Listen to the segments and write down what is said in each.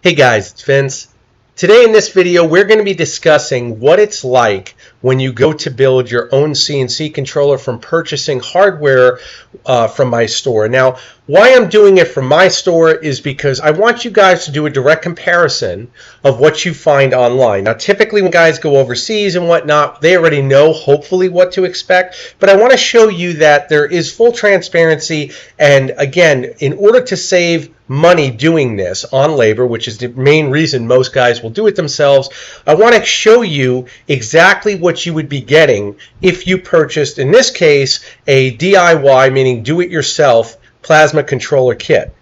Hey guys, it's Vince. Today in this video we're going to be discussing what it's like when you go to build your own CNC controller from purchasing hardware from my store. Now, why I'm doing it from my store is because I want you guys to do a direct comparison of what you find online. Now, typically when guys go overseas and whatnot, they already know hopefully what to expect, but I want to show you that there is full transparency, and again, in order to save money doing this on labor, which is the main reason most guys will do it themselves, I want to show you exactly what you would be getting if you purchased, in this case, a DIY, meaning do-it-yourself plasma controller kit.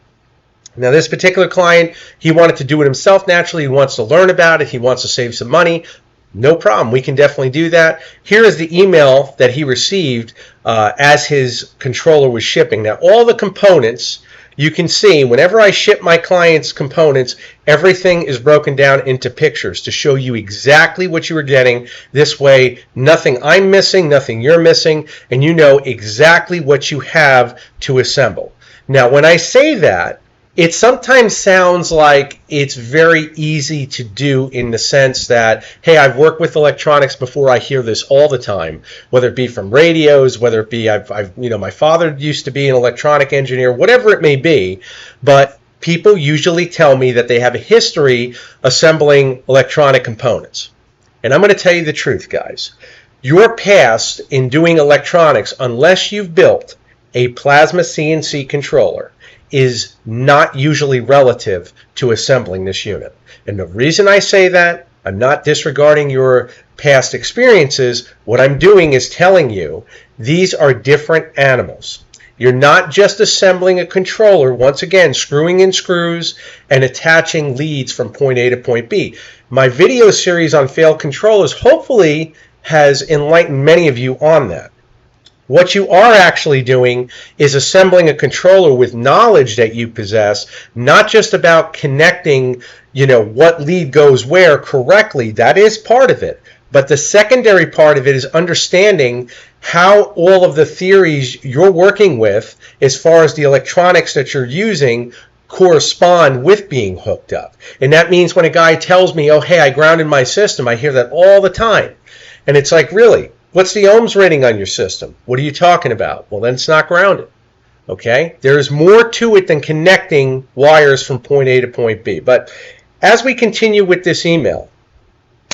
Now, this particular client, he wanted to do it himself naturally. He wants to learn about it. He wants to save some money. No problem. We can definitely do that. Here is the email that he received as his controller was shipping. Now, all the components, you can see whenever I ship my clients components, everything is broken down into pictures to show you exactly what you are getting. This way, nothing I'm missing, nothing you're missing, and you know exactly what you have to assemble. Now, when I say that, it sometimes sounds like it's very easy to do in the sense that, hey, I've worked with electronics before. I hear this all the time, whether it be from radios, whether it be my father used to be an electronic engineer, whatever it may be. But people usually tell me that they have a history assembling electronic components. And I'm going to tell you the truth, guys. Your past in doing electronics, unless you've built a plasma CNC controller, is not usually relative to assembling this unit. And the reason I say that, I'm not disregarding your past experiences. What I'm doing is telling you these are different animals. You're not just assembling a controller, once again, screwing in screws and attaching leads from point A to point B. My video series on failed controllers hopefully has enlightened many of you on that. What you are actually doing is assembling a controller with knowledge that you possess, not just about connecting, what lead goes where correctly. That is part of it. But the secondary part of it is understanding how all of the theories you're working with, as far as the electronics that you're using, correspond with being hooked up. And that means when a guy tells me, oh, hey, I grounded my system, I hear that all the time. And it's like, really? What's the ohms rating on your system? What are you talking about? Well, then it's not grounded. Okay? There's more to it than connecting wires from point A to point B. But as we continue with this email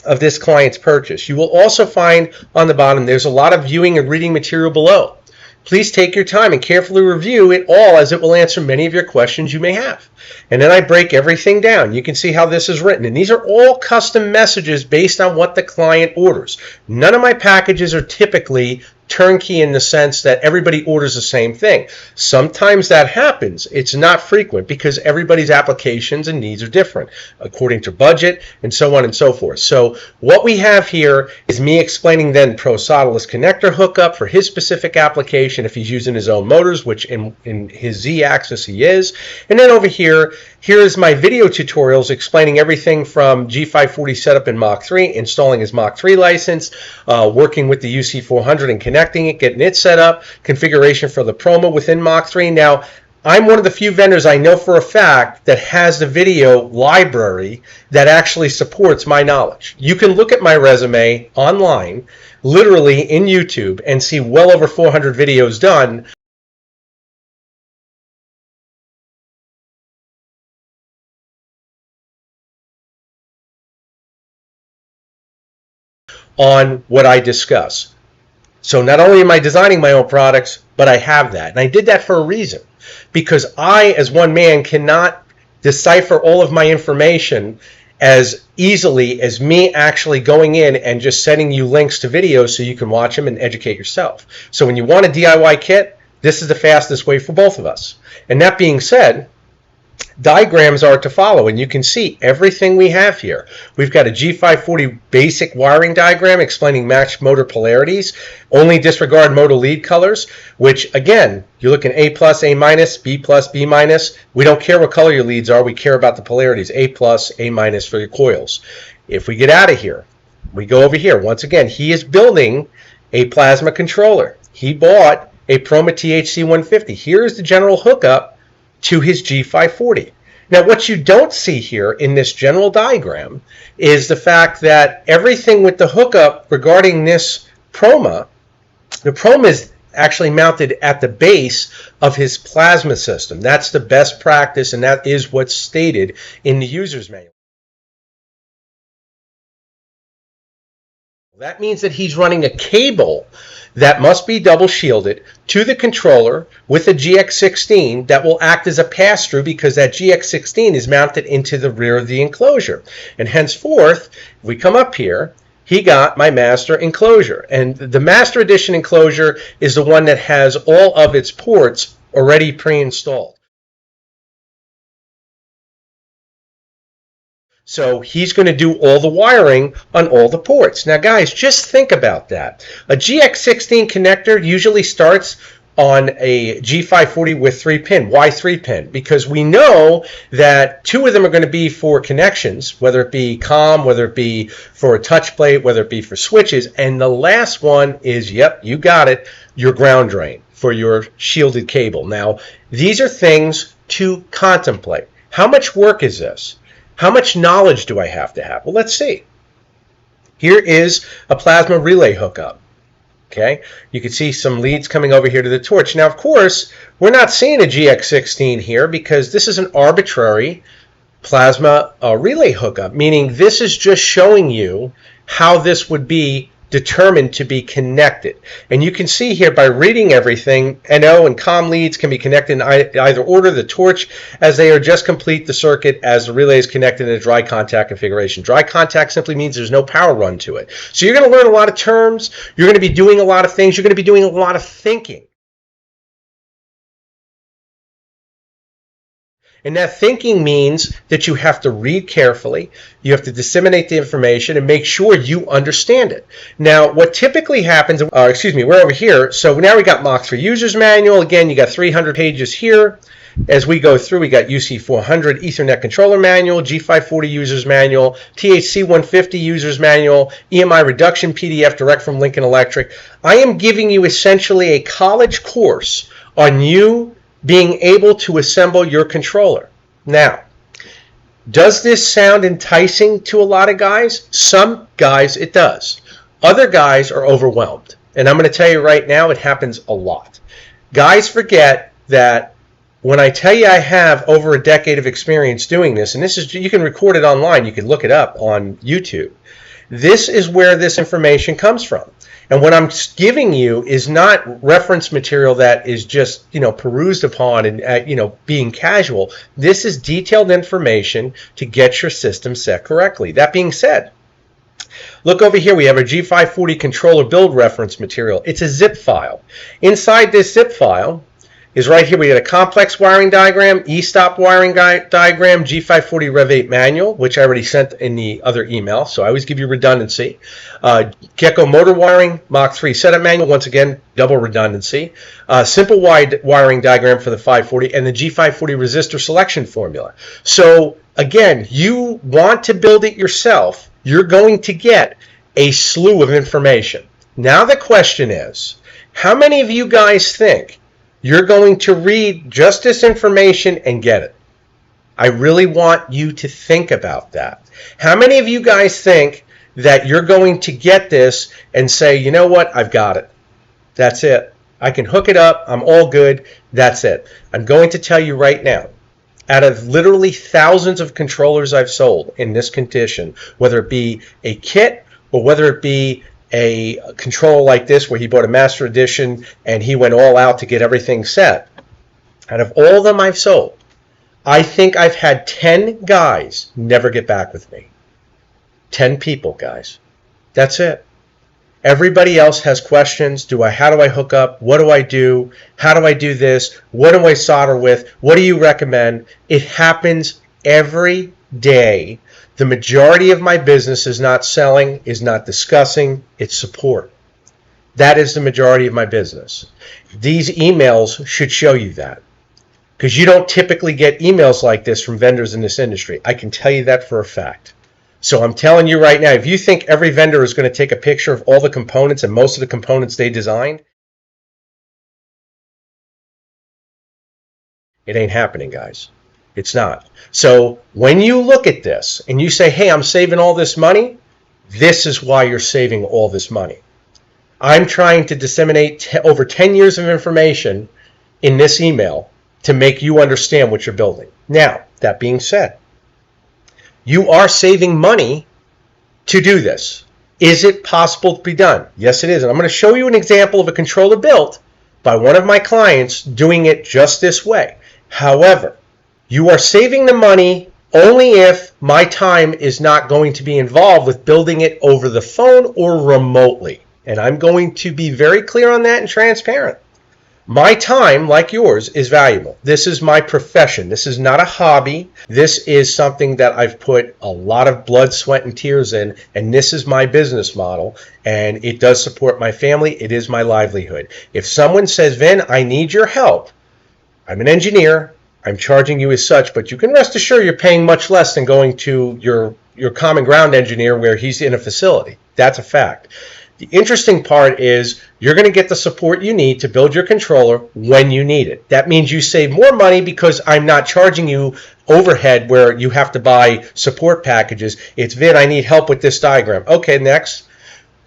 of this client's purchase, you will also find on the bottom there's a lot of viewing and reading material below. Please take your time and carefully review it all, as it will answer many of your questions you may have. And then I break everything down. You can see how this is written. And these are all custom messages based on what the client orders. None of my packages are typically turnkey in the sense that everybody orders the same thing. Sometimes that happens. It's not frequent because everybody's applications and needs are different according to budget and so on and so forth. So what we have here is me explaining then pro solderless connector hookup for his specific application if he's using his own motors, which in his Z-axis he is. And then over here is my video tutorials explaining everything from G540 setup in Mach 3, installing his Mach 3 license, working with the UC400 and connecting it, getting it set up, configuration for the promo within Mach 3. Now, I'm one of the few vendors I know for a fact that has the video library that actually supports my knowledge. You can look at my resume online, literally in YouTube, and see well over 400 videos done on what I discuss. So not only am I designing my own products, but I have that. And I did that for a reason. Because I, as one man, cannot decipher all of my information as easily as me actually going in and just sending you links to videos so you can watch them and educate yourself. So when you want a DIY kit, this is the fastest way for both of us. And that being said, diagrams are to follow, and you can see everything we have here. We've got a G540 basic wiring diagram explaining matched motor polarities, only disregard motor lead colors, which again, you're looking A plus, A minus, B plus, B minus. We don't care what color your leads are, we care about the polarities, A plus, A minus for your coils. If we get out of here, we go over here. Once again, he is building a plasma controller. He bought a Proma THC 150. Here's the general hookup to his G540. Now, what you don't see here in this general diagram is the fact that everything with the hookup regarding this Proma, the Proma is actually mounted at the base of his plasma system. That's the best practice, and that is what's stated in the user's manual. That means that he's running a cable that must be double shielded to the controller with a GX16 that will act as a pass-through, because that GX16 is mounted into the rear of the enclosure. And henceforth, if we come up here, he got my master enclosure. And the master edition enclosure is the one that has all of its ports already pre-installed. So he's going to do all the wiring on all the ports. Now, guys, just think about that. A GX16 connector usually starts on a G540 with 3-pin. Why 3-pin? Because we know that 2 of them are going to be for connections, whether it be COM, whether it be for a touch plate, whether it be for switches. And the last one is, yep, you got it, your ground drain for your shielded cable. Now, these are things to contemplate. How much work is this? How much knowledge do I have to have? Well, let's see. Here is a plasma relay hookup. Okay, you can see some leads coming over here to the torch. Now, of course, we're not seeing a GX16 here because this is an arbitrary plasma relay hookup, meaning this is just showing you how this would be determined to be connected. And you can see here by reading everything, NO and COM leads can be connected in either order. The torch, as they are just complete the circuit as the relay is connected in a dry contact configuration. Dry contact simply means there's no power run to it. So you're going to learn a lot of terms. You're going to be doing a lot of things. You're going to be doing a lot of thinking. And that thinking means that you have to read carefully, you have to disseminate the information, and make sure you understand it. Now, what typically happens, we're over here. So now we got Mach 3 User's Manual. Again, you got 300 pages here. As we go through, we got UC400 Ethernet Controller Manual, G540 User's Manual, THC 150 User's Manual, EMI Reduction PDF direct from Lincoln Electric. I am giving you essentially a college course on you being able to assemble your controller. Now, does this sound enticing to a lot of guys? Some guys it does. Other guys are overwhelmed. And I'm going to tell you right now, it happens a lot. Guys forget that when I tell you I have over a decade of experience doing this, and this is, you can record it online, you can look it up on YouTube. This is where this information comes from. And what I'm giving you is not reference material that is just, perused upon and, being casual. This is detailed information to get your system set correctly. That being said, look over here. We have a G540 controller build reference material. It's a zip file. Inside this zip file is right here. We got a complex wiring diagram, e-stop wiring diagram, G540 Rev 8 manual, which I already sent in the other email, so I always give you redundancy. Gecko motor wiring, Mach 3 setup manual, once again, double redundancy. Simple wide wiring diagram for the 540, and the G540 resistor selection formula. So again, you want to build it yourself, you're going to get a slew of information. Now the question is, how many of you guys think you're going to read just this information and get it? I really want you to think about that. How many of you guys think that you're going to get this and say, you know what, I've got it. That's it. I can hook it up. I'm all good. That's it. I'm going to tell you right now, out of literally thousands of controllers I've sold in this condition, whether it be a kit or whether it be a controller like this where he bought a master edition and he went all out to get everything set, out of all of them I've sold, I think I've had 10 guys never get back with me. 10 people, guys. That's it. Everybody else has questions. How do I hook up? What do I do? How do I do this? What do I solder with? What do you recommend? It happens every day. The majority of my business is not selling, is not discussing, it's support. That is the majority of my business. These emails should show you that, because you don't typically get emails like this from vendors in this industry. I can tell you that for a fact. So I'm telling you right now, if you think every vendor is going to take a picture of all the components and most of the components they designed, it ain't happening, guys. It's not. So when you look at this and you say, hey, I'm saving all this money, this is why you're saving all this money. I'm trying to disseminate over 10 years of information in this email to make you understand what you're building. Now, that being said, you are saving money to do this. Is it possible to be done? Yes, it is. And I'm going to show you an example of a controller built by one of my clients doing it just this way. However, you are saving the money only if my time is not going to be involved with building it over the phone or remotely. And I'm going to be very clear on that and transparent. My time, like yours, is valuable. This is my profession. This is not a hobby. This is something that I've put a lot of blood, sweat, and tears in, and this is my business model, and it does support my family. It is my livelihood. If someone says, Vin, I need your help, I'm an engineer, I'm charging you as such, but you can rest assured you're paying much less than going to your common ground engineer where he's in a facility. That's a fact. The interesting part is you're going to get the support you need to build your controller when you need it. That means you save more money because I'm not charging you overhead where you have to buy support packages. It's, Vin, I need help with this diagram. Okay, next.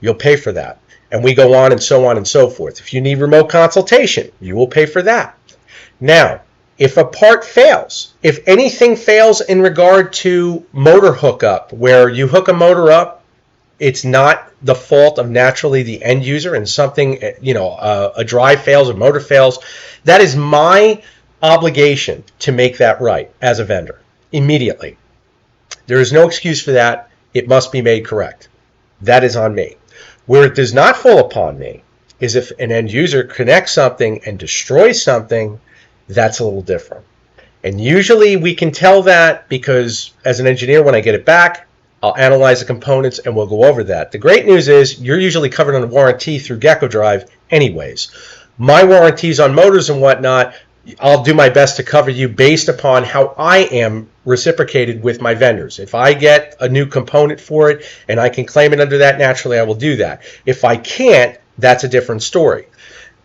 You'll pay for that. And we go on and so forth. If you need remote consultation, you will pay for that. Now, if a part fails, if anything fails in regard to motor hookup, where you hook a motor up, it's not the fault of naturally the end user and something, a drive fails, a motor fails. That is my obligation to make that right as a vendor immediately. There is no excuse for that. It must be made correct. That is on me. Where it does not fall upon me is if an end user connects something and destroys something, that's a little different. And usually we can tell that because as an engineer, when I get it back, I'll analyze the components and we'll go over that. The great news is you're usually covered on a warranty through Gecko Drive anyways. My warranties on motors and whatnot, I'll do my best to cover you based upon how I am reciprocated with my vendors. If I get a new component for it and I can claim it under that, naturally I will do that. If I can't, that's a different story.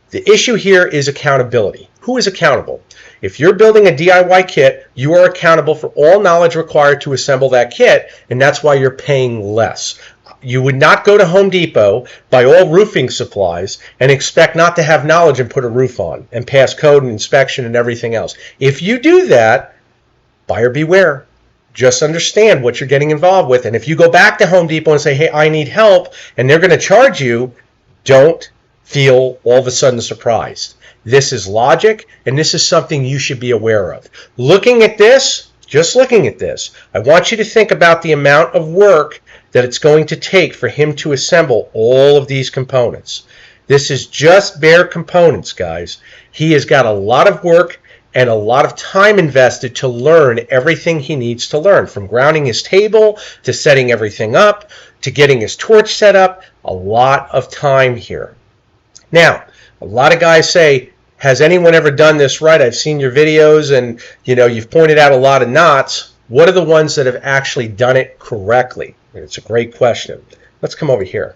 The issue here is accountability. Who is accountable? If you're building a DIY kit, you are accountable for all knowledge required to assemble that kit, and that's why you're paying less. You would not go to Home Depot, buy all roofing supplies, and expect not to have knowledge and put a roof on and pass code and inspection and everything else. If you do that, buyer beware. Just understand what you're getting involved with. And if you go back to Home Depot and say, hey, I need help, and they're going to charge you, don't feel all of a sudden surprised. This is logic, and this is something you should be aware of. Looking at this, just looking at this, I want you to think about the amount of work that it's going to take for him to assemble all of these components. This is just bare components, guys. He has got a lot of work and a lot of time invested to learn everything he needs to learn, from grounding his table to setting everything up to getting his torch set up. A lot of time here. Now, a lot of guys say, has anyone ever done this right? I've seen your videos and you've pointed out a lot of knots. What are the ones that have actually done it correctly? And it's a great question. Let's come over here.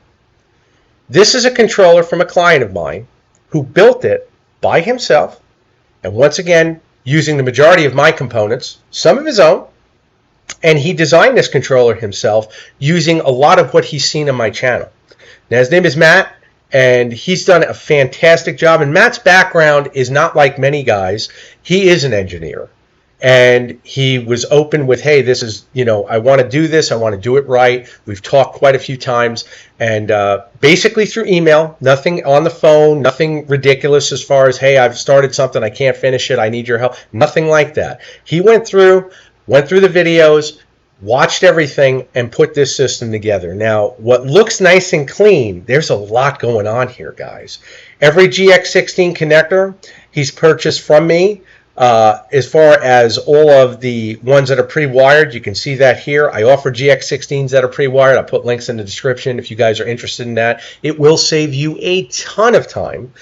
This is a controller from a client of mine who built it by himself, and once again, using the majority of my components, some of his own, and he designed this controller himself using a lot of what he's seen on my channel. Now, his name is Matt, and he's done a fantastic job. And Matt's background is not like many guys. He is an engineer. And he was open with, hey, this is, I want to do this. I want to do it right. We've talked quite a few times. And basically through email, nothing on the phone, nothing ridiculous as far as, hey, I've started something, I can't finish it, I need your help. Nothing like that. He went through the videos, watched everything, and put this system together. Now, what looks nice and clean, there's a lot going on here, guys. Every GX16 connector he's purchased from me, as far as all of the ones that are pre-wired, you can see that here. I offer GX16s that are pre-wired. I'll put links in the description if you guys are interested in that. It will save you a ton of time.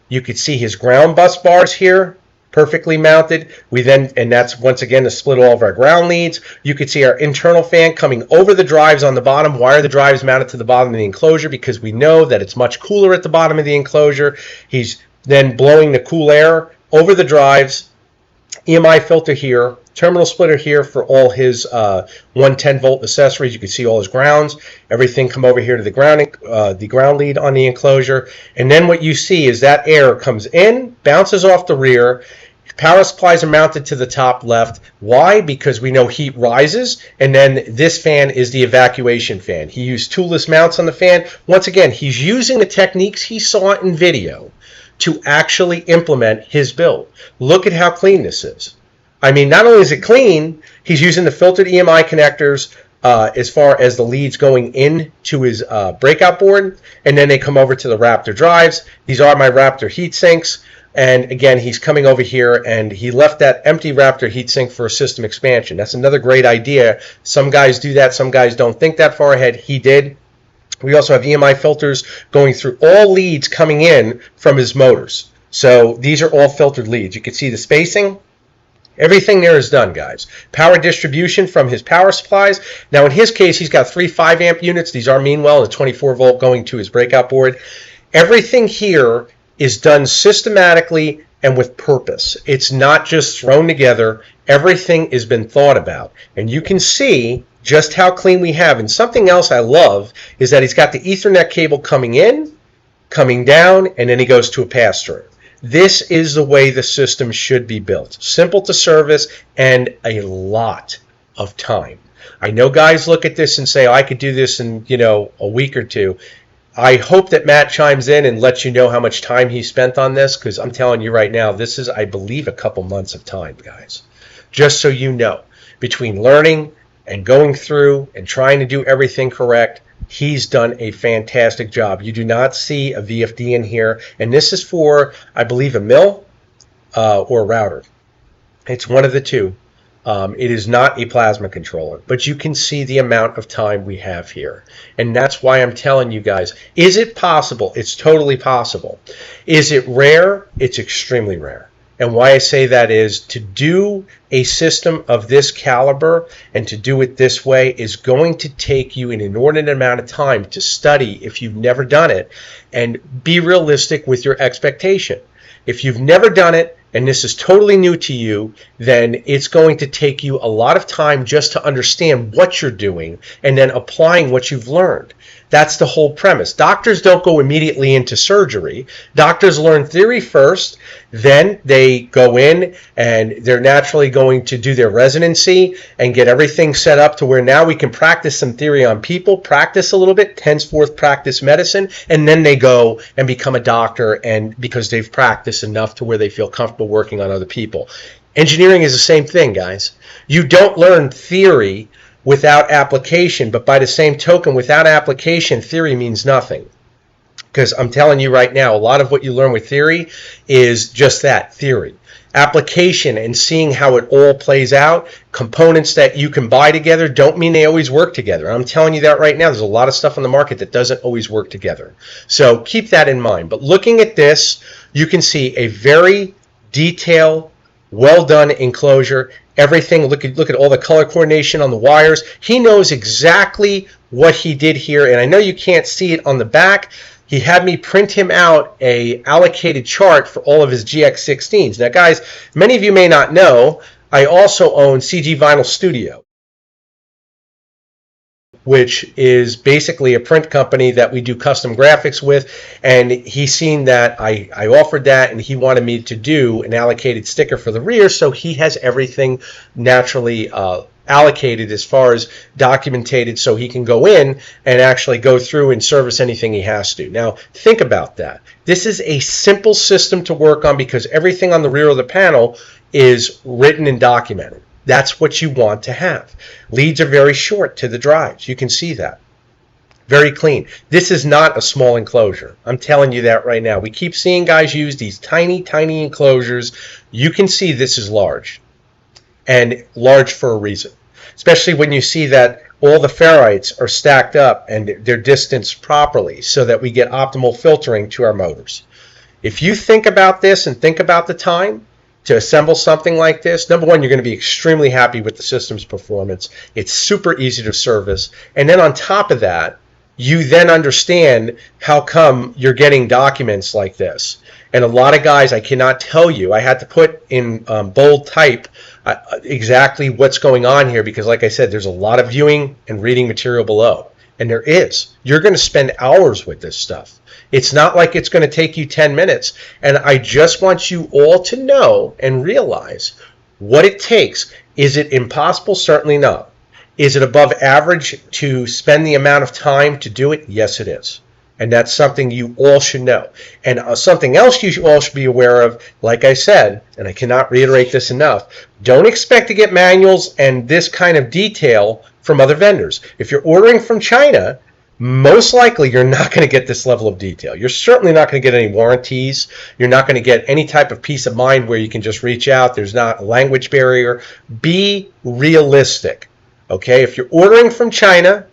You could see his ground bus bars here, perfectly mounted. And that's once again to split all of our ground leads. You could see our internal fan coming over the drives on the bottom. Why are the drives mounted to the bottom of the enclosure? Because we know that it's much cooler at the bottom of the enclosure. He's then blowing the cool air over the drives EMI filter here, terminal splitter here for all his 110-volt accessories. You can see all his grounds. Everything come over here to the ground lead on the enclosure. And then what you see is that air comes in, bounces off the rear. Power supplies are mounted to the top left. Why? Because we know heat rises, and then this fan is the evacuation fan. He used toolless mounts on the fan. Once again, he's using the techniques he saw in video to actually implement his build. Look at how clean this is. I mean, not only is it clean, he's using the filtered EMI connectors as far as the leads going into his breakout board, and then they come over to the Raptor drives. These are my Raptor heat sinks. And again, he's coming over here, and he left that empty Raptor heatsink for a system expansion. That's another great idea. Some guys do that. Some guys don't think that far ahead. He did. We also have EMI filters going through all leads coming in from his motors. So these are all filtered leads. You can see the spacing. Everything there is done, guys. Power distribution from his power supplies. Now, in his case, he's got 3 5-amp units. These are meanwhile a 24-volt going to his breakout board. Everything here is done systematically and with purpose. It's not just thrown together. Everything has been thought about. And you can see just how clean we have. And something else I love is that he's got the Ethernet cable coming in, coming down, and then he goes to a pass-through. This is the way the system should be built. Simple to service and a lot of time. I know guys look at this and say, oh, I could do this in, a week or two. I hope that Matt chimes in and lets you know how much time he spent on this, because I'm telling you right now, this is, I believe, a couple months of time, guys. Just so you know, between learning and going through and trying to do everything correct, he's done a fantastic job. You do not see a VFD in here, and this is for, I believe, a mill or a router. It's one of the two. It is not a plasma controller, but you can see the amount of time we have here. And that's why I'm telling you guys, is it possible? It's totally possible. Is it rare? It's extremely rare. And why I say that is to do a system of this caliber and to do it this way is going to take you an inordinate amount of time to study if you've never done it, and be realistic with your expectation. If you've never done it, and this is totally new to you, then it's going to take you a lot of time just to understand what you're doing and then applying what you've learned. That's the whole premise. Doctors don't go immediately into surgery. Doctors learn theory first, then they go in and they're naturally going to do their residency and get everything set up to where now we can practice some theory on people, practice a little bit, henceforth practice medicine, and then they go and become a doctor, and because they've practiced enough to where they feel comfortable working on other people. Engineering is the same thing, guys. You don't learn theory without application, but by the same token, without application, theory means nothing. Because I'm telling you right now, a lot of what you learn with theory is just that, theory. Application and seeing how it all plays out, components that you can buy together don't mean they always work together. I'm telling you that right now. There's a lot of stuff on the market that doesn't always work together. So keep that in mind. But looking at this, you can see a very detailed, well done enclosure. Everything, look at all the color coordination on the wires. He knows exactly what he did here, and I know you can't see it on the back. He had me print him out a allocated chart for all of his GX16s. Now, guys, many of you may not know, I also own CG Vinyl Studio, which is basically a print company that we do custom graphics with, and he's seen that I offered that, and he wanted me to do an allocated sticker for the rear, so he has everything naturally allocated as far as documented, so he can go in and actually go through and service anything he has to. Now, think about that. This is a simple system to work on because everything on the rear of the panel is written and documented. That's what you want to have. Leads are very short to the drives. You can see that. Very clean. This is not a small enclosure. I'm telling you that right now. We keep seeing guys use these tiny, tiny enclosures. You can see this is large. And large for a reason. Especially when you see that all the ferrites are stacked up and they're distanced properly so that we get optimal filtering to our motors. If you think about this and think about the time to assemble something like this, number one, you're going to be extremely happy with the system's performance. It's super easy to service. And then on top of that, you then understand how come you're getting documents like this. And a lot of guys, I cannot tell you, I had to put in bold type exactly what's going on here because, like I said, there's a lot of viewing and reading material below. And there is. You're going to spend hours with this stuff. It's not like it's going to take you 10 minutes. And I just want you all to know and realize what it takes. Is it impossible? Certainly not. Is it above average to spend the amount of time to do it? Yes, it is. And that's something you all should know. And something else you all should be aware of, like I said, and I cannot reiterate this enough, don't expect to get manuals and this kind of detail from other vendors. If you're ordering from China, most likely you're not going to get this level of detail. You're certainly not going to get any warranties. You're not going to get any type of peace of mind where you can just reach out. There's not a language barrier. Be realistic. Okay? If you're ordering from China,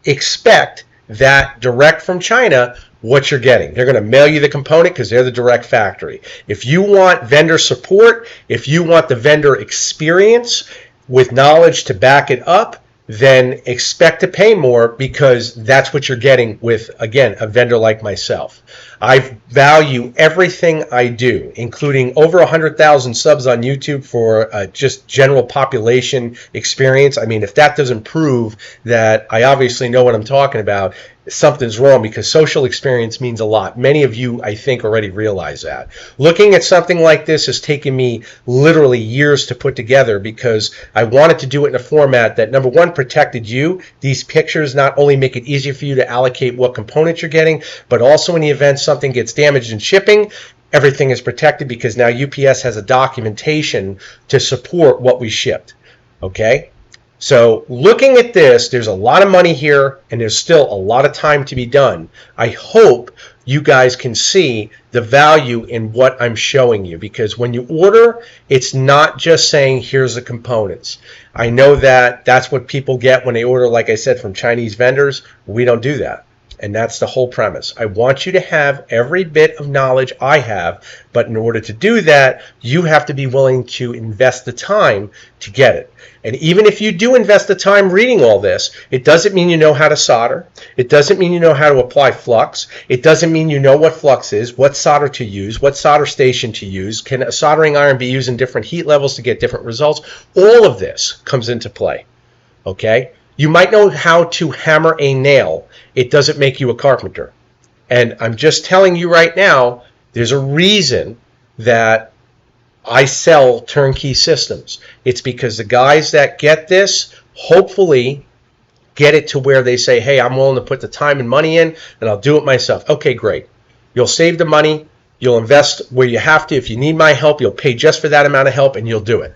expect that direct from China what you're getting. They're going to mail you the component because they're the direct factory. If you want vendor support, if you want the vendor experience with knowledge to back it up, then expect to pay more because that's what you're getting with, again, a vendor like myself. I value everything I do, including over 100,000 subs on YouTube for just general population experience. I mean, if that doesn't prove that I obviously know what I'm talking about, something's wrong because social experience means a lot. Many of you, I think, already realize that. Looking at something like this has taken me literally years to put together because I wanted to do it in a format that, number one, protected you. These pictures not only make it easier for you to allocate what components you're getting, but also in the event something gets damaged in shipping, everything is protected because now UPS has a documentation to support what we shipped. Okay? So looking at this, there's a lot of money here and there's still a lot of time to be done. I hope you guys can see the value in what I'm showing you because when you order, it's not just saying here's the components. I know that that's what people get when they order, like I said, from Chinese vendors. We don't do that. And that's the whole premise. I want you to have every bit of knowledge I have, but in order to do that, you have to be willing to invest the time to get it. And even if you do invest the time reading all this, it doesn't mean you know how to solder. It doesn't mean you know how to apply flux. It doesn't mean you know what flux is, what solder to use, what solder station to use. Can a soldering iron be used in different heat levels to get different results? All of this comes into play. Okay? You might know how to hammer a nail. It doesn't make you a carpenter. And I'm just telling you right now, there's a reason that I sell turnkey systems. It's because the guys that get this hopefully get it to where they say, hey, I'm willing to put the time and money in and I'll do it myself. Okay, great. You'll save the money. You'll invest where you have to. If you need my help, you'll pay just for that amount of help and you'll do it.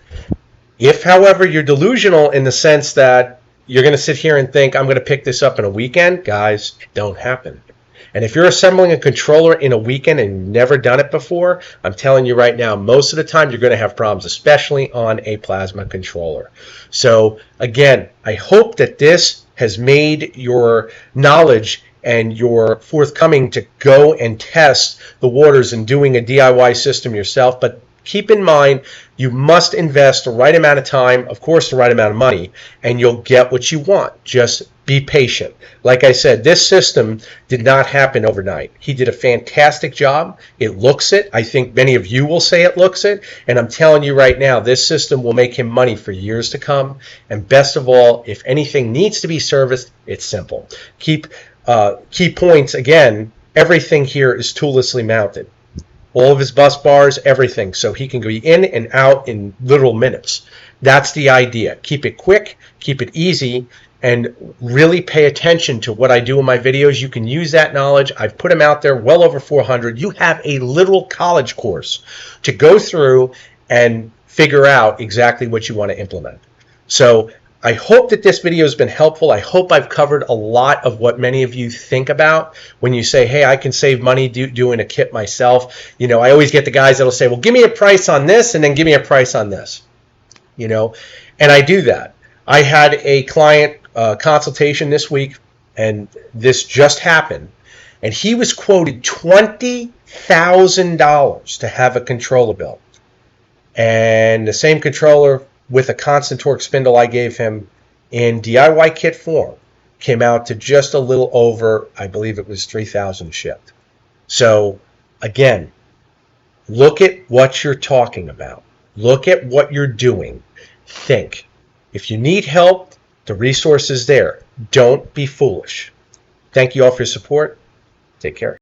If, however, you're delusional in the sense that you're going to sit here and think, I'm going to pick this up in a weekend, guys, it don't happen. And if you're assembling a controller in a weekend and you've never done it before, I'm telling you right now, most of the time you're going to have problems, especially on a plasma controller. So again, I hope that this has made your knowledge and your forthcoming to go and test the waters and doing a DIY system yourself. But keep in mind, you must invest the right amount of time, of course the right amount of money, and you'll get what you want. Just be patient. Like I said, this system did not happen overnight. He did a fantastic job. It looks it. I think many of you will say it looks it. And I'm telling you right now, this system will make him money for years to come. And best of all, if anything needs to be serviced, it's simple. Key points, again, everything here is toollessly mounted. All of his bus bars, everything, so he can go in and out in literal minutes. That's the idea. Keep it quick, keep it easy, and really pay attention to what I do in my videos. You can use that knowledge. I've put them out there, well over 400. You have a literal college course to go through and figure out exactly what you want to implement. So I hope that this video has been helpful. I hope I've covered a lot of what many of you think about when you say, hey, I can save money doing a kit myself. You know, I always get the guys that'll say, well, give me a price on this and then give me a price on this. You know, and I do that. I had a client consultation this week, and this just happened. And he was quoted $20,000 to have a controller built. And the same controller with a constant torque spindle I gave him in DIY kit form came out to just a little over, I believe it was $3,000 shipped. So again, Look at what you're talking about. Look at what you're doing. Think. If you need help, the resource is there. Don't be foolish. Thank you all for your support. Take care.